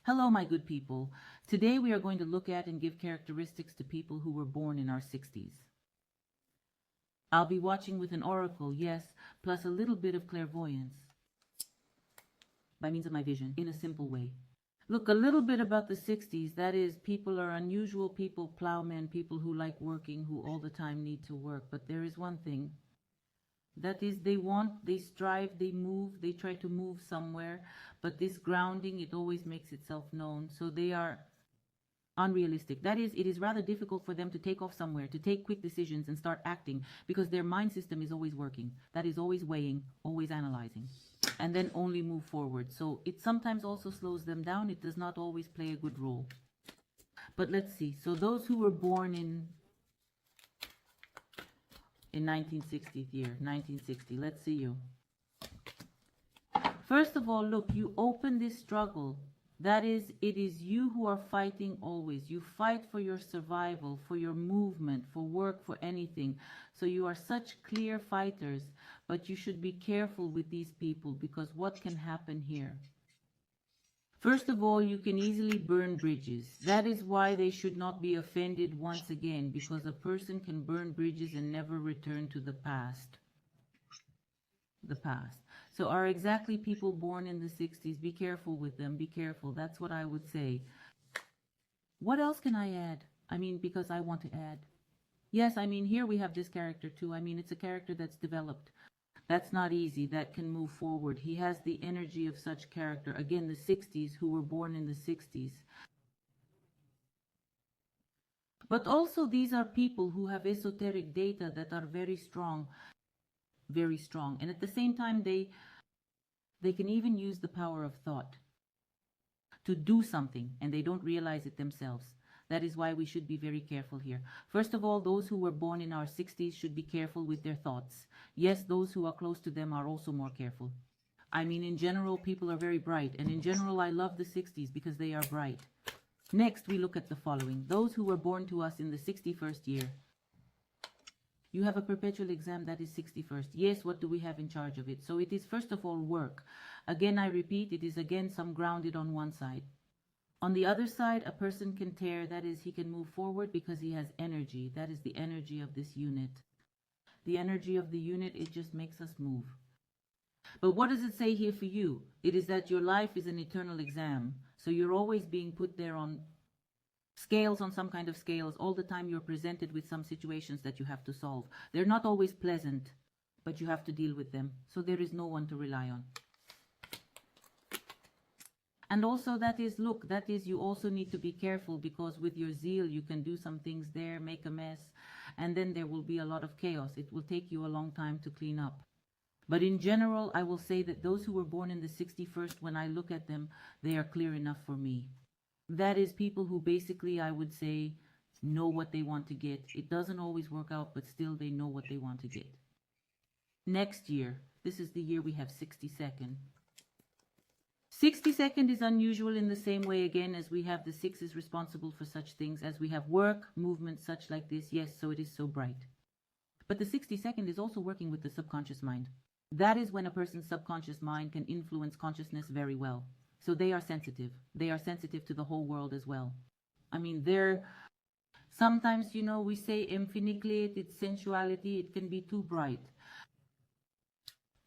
Hello, my good people. Today we are going to look at and give characteristics to people who were born in our 60s. I'll be watching with an oracle, yes, plus a little bit of clairvoyance by means of my vision in a simple way. Look, a little bit about the 60s. That is, people are unusual people, plowmen, people who like working, who all the time need to work. But there is one thing. That is, they strive, they move, they try to move somewhere, but this grounding, it always makes itself known. So they are unrealistic. That is, it is rather difficult for them to take off somewhere, to take quick decisions and start acting, because their mind system is always working. That is always weighing, always analyzing, and then only move forward. So it sometimes also slows them down. It does not always play a good role. But let's see. So those who were born in 1960th year, 1960. Let's see you. First of all, look, you open this struggle. That is, it is you who are fighting always. You fight for your survival, for your movement, for work, for anything. So you are such clear fighters, but you should be careful with these people, because what can happen here? First of all, you can easily burn bridges. That is why they should not be offended once again, because a person can burn bridges and never return to the past. The past. So are exactly people born in the 60s. Be careful with them. Be careful. That's what I would say. What else can I add? I mean, because I want to add. Yes, I mean, here we have this character too. I mean, it's a character that's developed. That's not easy. That can move forward. He has the energy of such character. Again, the 60s, who were born in the 60s. But also these are people who have esoteric data that are very strong. Very strong. And at the same time, they can even use the power of thought to do something, and they don't realize it themselves. That is why we should be very careful here. First of all, those who were born in our 60s should be careful with their thoughts. Yes, those who are close to them are also more careful. I mean, in general, people are very bright. And in general, I love the 60s because they are bright. Next, we look at the following. Those who were born to us in the 61st year. You have a perpetual exam that is 61st. Yes, what do we have in charge of it? So it is, first of all, work. Again, I repeat, it is again some grounded on one side. On the other side, a person can tear. That is, he can move forward because he has energy. That is the energy of this unit. The energy of the unit, it just makes us move. But what does it say here for you? It is that your life is an eternal exam. So you're always being put there on scales, on some kind of scales. All the time you're presented with some situations that you have to solve. They're not always pleasant, but you have to deal with them. So there is no one to rely on. And also that is, look, that is, you also need to be careful, because with your zeal, you can do some things there, make a mess, and then there will be a lot of chaos. It will take you a long time to clean up. But in general, I will say that those who were born in the 61st, when I look at them, they are clear enough for me. That is people who basically, I would say, know what they want to get. It doesn't always work out, but still they know what they want to get. Next year, this is the year we have 62nd. 62nd is unusual in the same way, again, as we have the 6 is responsible for such things, as we have work, movement, such like this. Yes, so it is so bright. But the 62nd is also working with the subconscious mind. That is when a person's subconscious mind can influence consciousness very well. So they are sensitive. They are sensitive to the whole world as well. I mean, they're sometimes, you know, we say emphiniclate, it's sensuality, it can be too bright.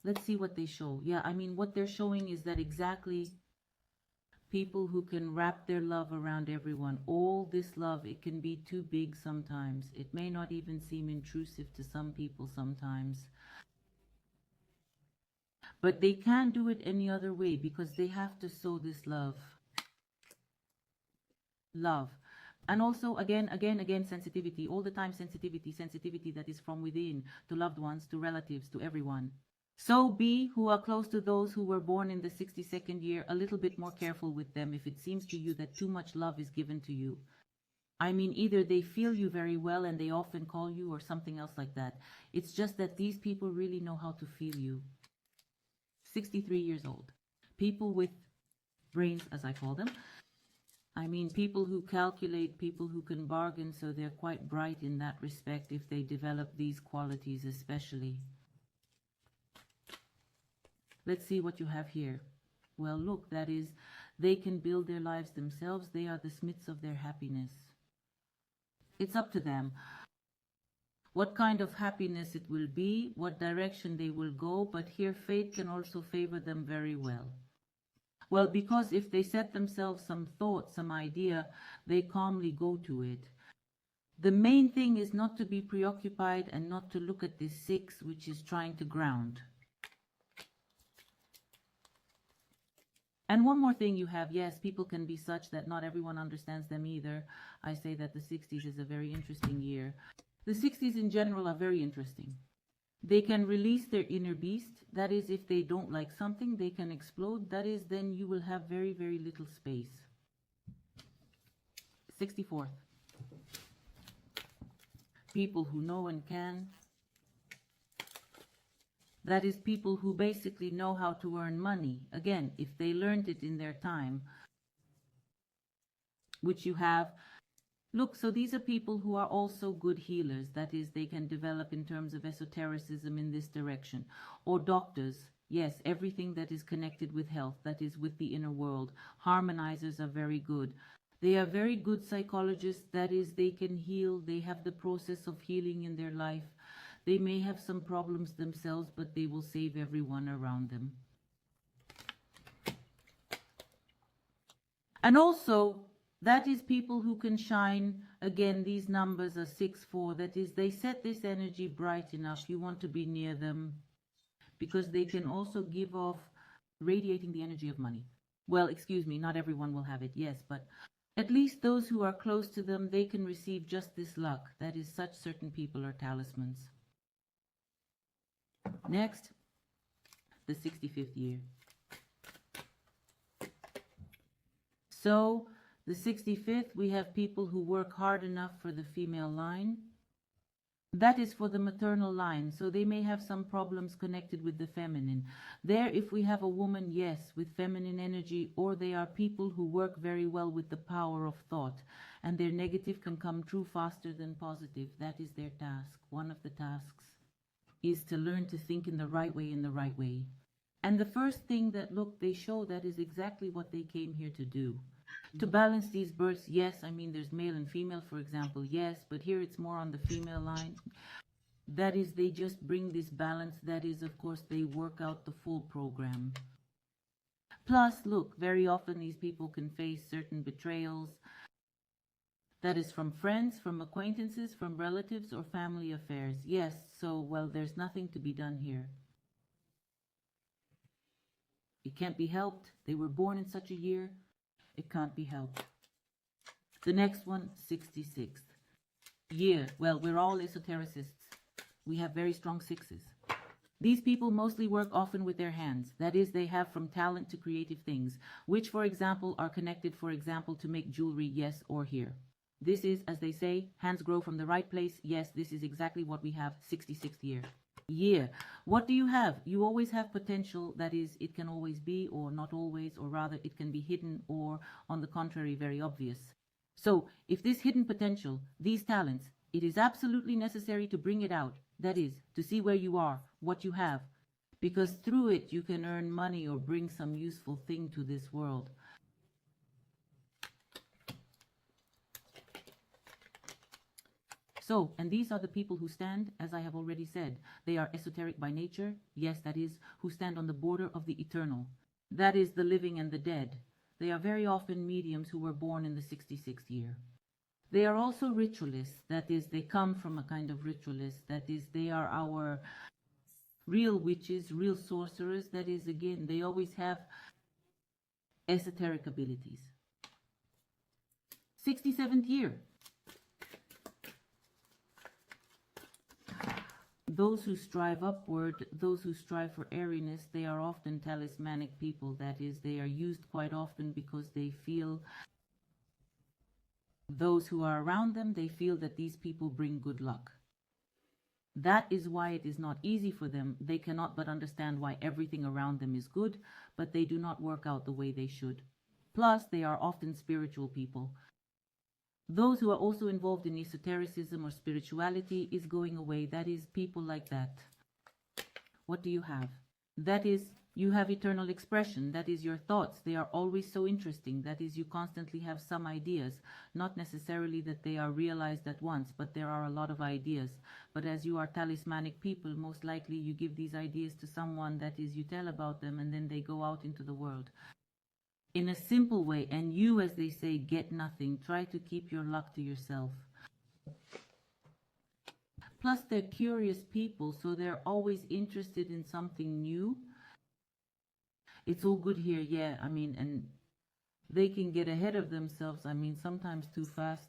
Let's see what they show. Yeah, I mean, what they're showing is that exactly people who can wrap their love around everyone. All this love, it can be too big sometimes. It may not even seem intrusive to some people sometimes. But they can't do it any other way, because they have to sow this love. Love. And also, again, sensitivity. All the time, sensitivity that is from within, to loved ones, to relatives, to everyone. So be, who are close to those who were born in the 62nd year, a little bit more careful with them if it seems to you that too much love is given to you. I mean, either they feel you very well and they often call you, or something else like that. It's just that these people really know how to feel you. 63 years old. People with brains, as I call them. I mean, people who calculate, people who can bargain, so they're quite bright in that respect if they develop these qualities especially. Let's see what you have here. Well, look, that is, they can build their lives themselves. They are the smiths of their happiness. It's up to them what kind of happiness it will be, what direction they will go, but here fate can also favor them very well. Well, because if they set themselves some thought, some idea, they calmly go to it. The main thing is not to be preoccupied and not to look at this 6, which is trying to ground. And one more thing you have, yes, people can be such that not everyone understands them either. I say that the 60s is a very interesting year. The 60s in general are very interesting. They can release their inner beast. That is, if they don't like something, they can explode. That is, then you will have very, very little space. 64th. People who know and can. That is, people who basically know how to earn money. Again, if they learned it in their time, which you have. Look, so these are people who are also good healers. That is, they can develop in terms of esotericism in this direction. Or doctors. Yes, everything that is connected with health, that is with the inner world. Harmonizers are very good. They are very good psychologists. That is, they can heal. They have the process of healing in their life. They may have some problems themselves, but they will save everyone around them. And also, that is people who can shine. Again, these numbers are 6, 4. That is, they set this energy bright enough. You want to be near them because they can also give off radiating the energy of money. Well, excuse me, not everyone will have it, yes, but at least those who are close to them, they can receive just this luck. That is, such certain people are talismans. Next, the 65th year. So, the 65th, we have people who work hard enough for the female line. That is for the maternal line, so they may have some problems connected with the feminine. There, if we have a woman, yes, with feminine energy, or they are people who work very well with the power of thought, and their negative can come true faster than positive. That is their task. One of the tasks is to learn to think in the right way, And the first thing that, look, they show that is exactly what they came here to do. To balance these births, yes, I mean, there's male and female, for example, yes, but here it's more on the female line. That is, they just bring this balance. That is, of course, they work out the full program. Plus, look, very often these people can face certain betrayals. That is from friends, from acquaintances, from relatives, or family affairs. Yes, so, well, there's nothing to be done here. It can't be helped. They were born in such a year. It can't be helped. The next one, 66th year. Well, we're all esotericists. We have very strong 6s. These people mostly work often with their hands. That is, they have from talent to creative things, which, for example, are connected, for example, to make jewelry, yes, or here. This is, as they say, hands grow from the right place. Yes, this is exactly what we have, 66th year. What do you have? You always have potential. That is, it can always be, or not always, or rather it can be hidden, or on the contrary, very obvious. So if this hidden potential, these talents, it is absolutely necessary to bring it out. That is, to see where you are, what you have, because through it you can earn money or bring some useful thing to this world. So, and these are the people who stand, as I have already said, they are esoteric by nature, yes, that is, who stand on the border of the eternal. That is, the living and the dead. They are very often mediums who were born in the 66th year. They are also ritualists, that is, they come from a kind of ritualist, that is, they are our real witches, real sorcerers, that is, again, they always have esoteric abilities. 67th year. Those who strive upward, those who strive for airiness, they are often talismanic people. That is, they are used quite often because they feel, those who are around them, they feel that these people bring good luck. That is why it is not easy for them. They cannot but understand why everything around them is good, but they do not work out the way they should. Plus, they are often spiritual people. Those who are also involved in esotericism or spirituality is going away. That is, people like that. What do you have? That is You have eternal expression. That is your thoughts. They are always so interesting. That is, you constantly have some ideas. Not necessarily that they are realized at once, but there are a lot of ideas. But as you are talismanic people, most likely you give these ideas to someone, that is, you tell about them, and then they go out into the world in a simple way. And you, as they say, get nothing. Try to keep your luck to yourself. Plus, they're curious people, so they're always interested in something new. It's all good here, yeah, I mean, and they can get ahead of themselves, I mean, sometimes too fast.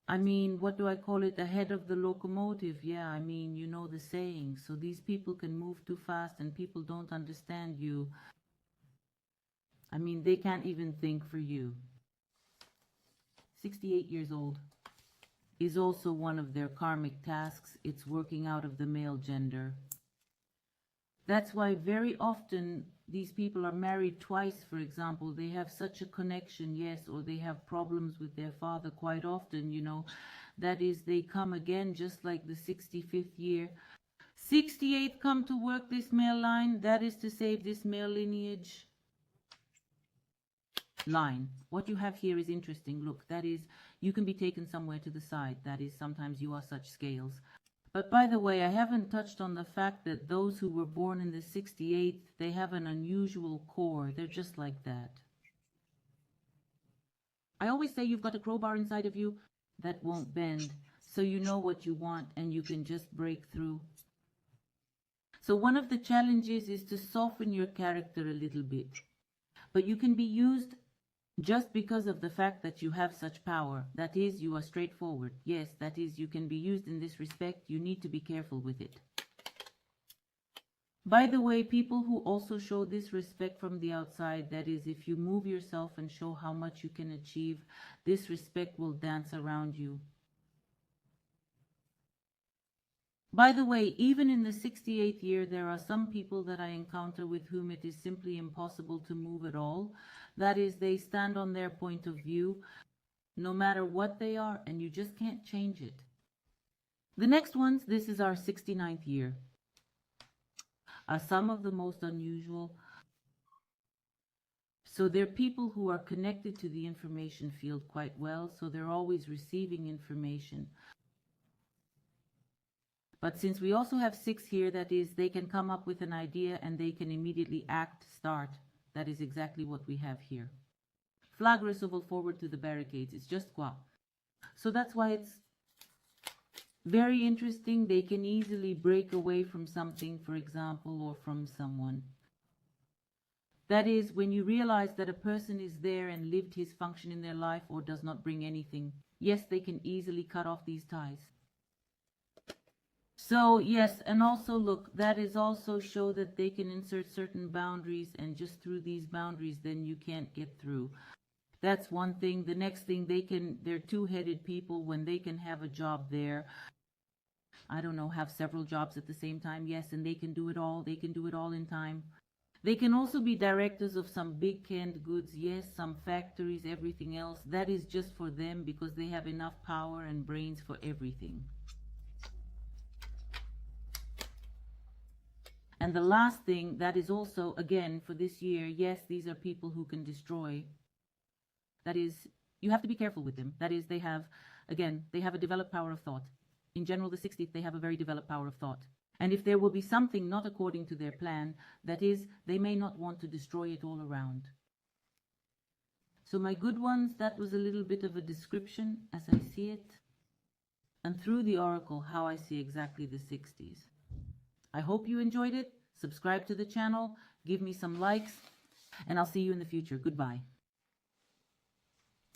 I mean, what do I call it? Ahead of the locomotive, yeah, I mean, you know the saying. So these people can move too fast and people don't understand you. I mean, they can't even think for you. 68 years old is also one of their karmic tasks. It's working out of the male gender. That's why very often these people are married twice, for example. They have such a connection, yes, or they have problems with their father quite often, you know. That is, they come again just like the 65th year. 68th come to work this male line, that is to save this male lineage line. What you have here is interesting. Look, that is, you can be taken somewhere to the side. That is, sometimes you are such scales. But by the way, I haven't touched on the fact that those who were born in the 68th, they have an unusual core. They're just like that. I always say you've got a crowbar inside of you that won't bend. So you know what you want and you can just break through. So one of the challenges is to soften your character a little bit. But you can be used just because of the fact that you have such power. That is, you are straightforward. Yes, that is, you can be used in this respect. You need to be careful with it. By the way, people who also show this respect from the outside, that is, if you move yourself and show how much you can achieve, this respect will dance around you. By the way, even in the 68th year, there are some people that I encounter with whom it is simply impossible to move at all. That is, they stand on their point of view, no matter what they are, and you just can't change it. The next ones, this is our 69th year, are some of the most unusual. So they're people who are connected to the information field quite well, so they're always receiving information. But since we also have 6 here, that is, they can come up with an idea and they can immediately act, start. That is exactly what we have here. Flag removal forward to the barricades. It's just quoi. So that's why it's very interesting. They can easily break away from something, for example, or from someone. That is, when you realize that a person is there and lived his function in their life or does not bring anything, yes, they can easily cut off these ties. So yes, and also look, that is also show that they can insert certain boundaries, and just through these boundaries then you can't get through. That's one thing. The next thing, they're two-headed people. When they can have a job there, I don't know, have several jobs at the same time, yes, and they can do it all. They can do it all in time. They can also be directors of some big canned goods, yes, some factories, everything else. That is just for them because they have enough power and brains for everything. And the last thing, that is also, again, for this year, yes, these are people who can destroy. That is, you have to be careful with them. That is, they have a developed power of thought. In general, the 60th, they have a very developed power of thought. And if there will be something not according to their plan, that is, they may not want to destroy it all around. So my good ones, that was a little bit of a description as I see it. And through the oracle, how I see exactly the 60s. I hope you enjoyed it. Subscribe to the channel, give me some likes, and I'll see you in the future. Goodbye.